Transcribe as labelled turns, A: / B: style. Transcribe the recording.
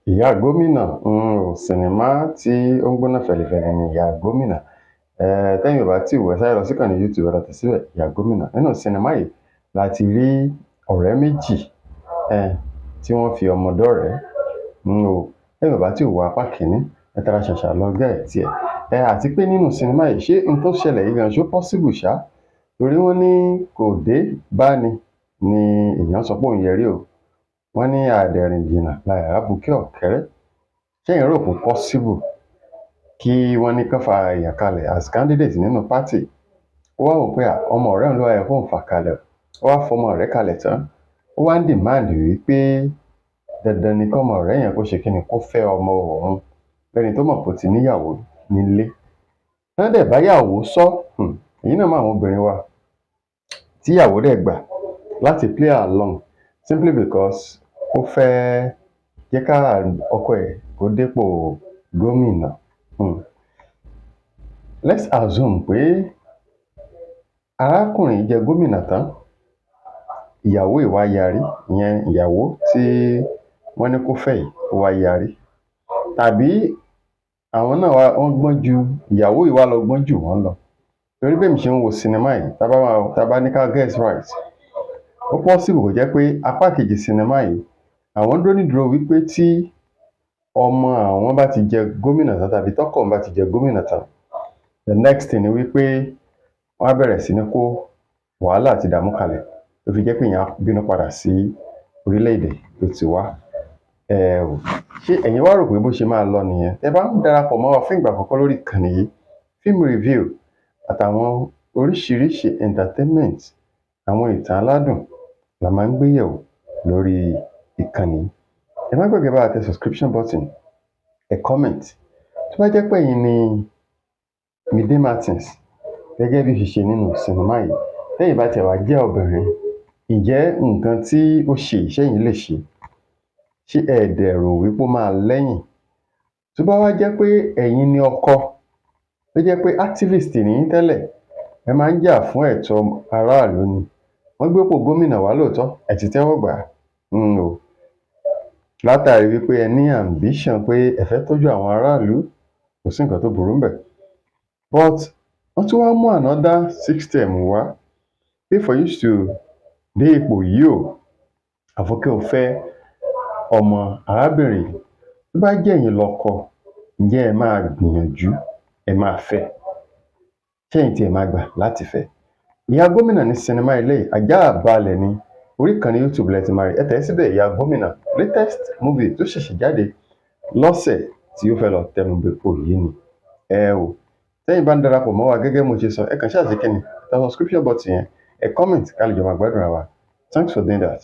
A: Ìyá gómìnà, sinimá tí ó ń gbóná fẹ̀lẹ̀fẹ̀lẹ̀ ni Ìyá Gómìnà. Tẹ́yin ò bá tí wò ẹ sáré lọ sí ìkànnì YouTube ẹ lọ tẹ̀ síbẹ̀, Ìyá Gómìnà. Nínú sinimá yìí la ti rí ọ̀rẹ́ méjì tí wọ́n fi ọmọ dọ́rẹ̀ẹ́. Tẹ́yin ò bá tí wo apá kìíní, ẹ tara ṣàṣà lọ gẹ́ẹ̀tì ẹ̀. Àti pé nínú sinimá yìí ṣé n tó ṣẹlẹ̀ yìí gan ṣó possible ṣá? Torí wọ́n ní kò dé bá ni èèyàn sọ pé òun yẹrí o. Wọ́n ní àdẹ̀rìn jìnnà láyàrá bukẹ́ ọ̀kẹ́rẹ́. Ṣẹ́yin rò pé possible kí wọ́n ní kán fa èèyàn kalẹ̀ as candidate nínú party? Ó wá wò pé ọmọ ọ̀rẹ́ òun ló yẹ kóun fà kalẹ̀. Ó wá fọmọ ọ̀rẹ́ kalẹ̀ tán. Ó wá ń demand wípé dandan ni kọ́mọ ọ̀rẹ́ yẹn kó ṣe kíni, kó fẹ́ ọmọ òun lẹ́ni tó mọ̀ pé ó ti níyàwó nílé. Tán dẹ̀ báyàwó sọ, ẹ̀yin náà mọ àwọn obìnrin wa tíyàwó dẹ̀ gbà láti play along simply because ó fẹ́ jẹ́ ká ọkọ ẹ̀ kó dépò gómìnà. Let's assume pé arákùnrin jẹ gómìnà tán, ìyàwó ìwà yarí, ìyẹn ìyàwó tí wọ́n ní kó fẹ́ yìí ó wá yarí. Tàbí àwọn náà wọ́n gbọ́n ju ìyàwó ìwà lọ gbọ́n jù wọ́n lọ. Torí bẹ́ẹ̀ mi ṣe ń wo sinimá yìí, tá bá ní ká guess right, ó possible kó jẹ́ pé apá kejì sinimá yìí àwọn dúró nídúró wípé tí ọmọ àwọn bá ti jẹ gómìnà tán tàbí tọ́kọ bá ti jẹ gómìnà tán, the next thing ni wípé wọ́n á bẹ̀rẹ̀ sí ní kó wàhálà àti ìdààmú kalẹ̀ tó fi jẹ́ pé èèyàn á bínú padà sí orílẹ̀-èdè tó ti wá. Ṣé ẹ̀yin wá rò pé bó ṣe máa lọ nìyẹn? Tẹ́ bá ń darapọ̀ mọ́ wa fún ìgbà àkọ́kọ́ lórí ìkànnì yìí, film review àtàwọn oríṣiríṣi entertainment, àwọn ìtàn aládùn la máa ń gbé yẹ̀wò lórí ìkànnì yìí. Ẹ má gbàgbé bá wa tẹ subscription button, ẹ comment. Tó bá jẹ́ pé ẹ̀yin ni Mide Martins gẹ́gẹ́ bí ṣe nínú sinimá yìí, tẹ́yin bá tẹ̀ wá jẹ́ obìnrin, ǹjẹ́ nǹkan tí ó ṣe ìṣẹ́yìn lè ṣe? Ṣé ẹ dẹ̀ rò wípé ó máa lẹ́yìn? Tó bá wá jẹ́ pé ẹ̀yin ni ọkọ, tó jẹ́ pé activist ní tẹ́lẹ̀, ẹ máa ń jà fún ẹ̀tọ́ aráàlú ni. Wọ́n gbépò gómìnà wá lóòótọ́, ẹ ti tẹ́wọ́ gbà á. Látàrí wípé ẹ ní ambition pé ẹ fẹ́ tọ́jú àwọn aráàlú, kò sí nǹkan tó burú ńbẹ̀. But wọ́n tún wá mú another system wá pé for you to dé ipò yìí o, àfọkẹ́ ò fẹ́ ọmọ arábìnrin. Tó bá jẹ́ ẹ̀yin lọ́kọ, ǹjẹ́ ẹ máa gbìyànjú, ẹ máa fẹ́? Ṣẹ́yin tí ẹ máa gbà láti fẹ́? Ìyá Gómìnà ní sinimá eléyìí, Àjààbálẹ̀ ni. Orí ìkànnì YouTube lẹ ti máa rí. Ẹ tẹ̀ síbẹ̀, Ìyá Gómìnà, latest movie tó ṣẹ̀ṣẹ̀ jáde lọ́sẹ̀ tí ó fẹ́ lọ tẹnu bẹ̀pọ̀ yìí ni. Tẹ́yin bá ń darapọ̀ mọ́ wa gẹ́gẹ́ mo ṣe sọ, ẹ kàn ṣáà ṣe kíni, tẹ subscription button yẹn, ẹ comment ká lè jọ máa gbádùn ara wa. Thanks for doing that.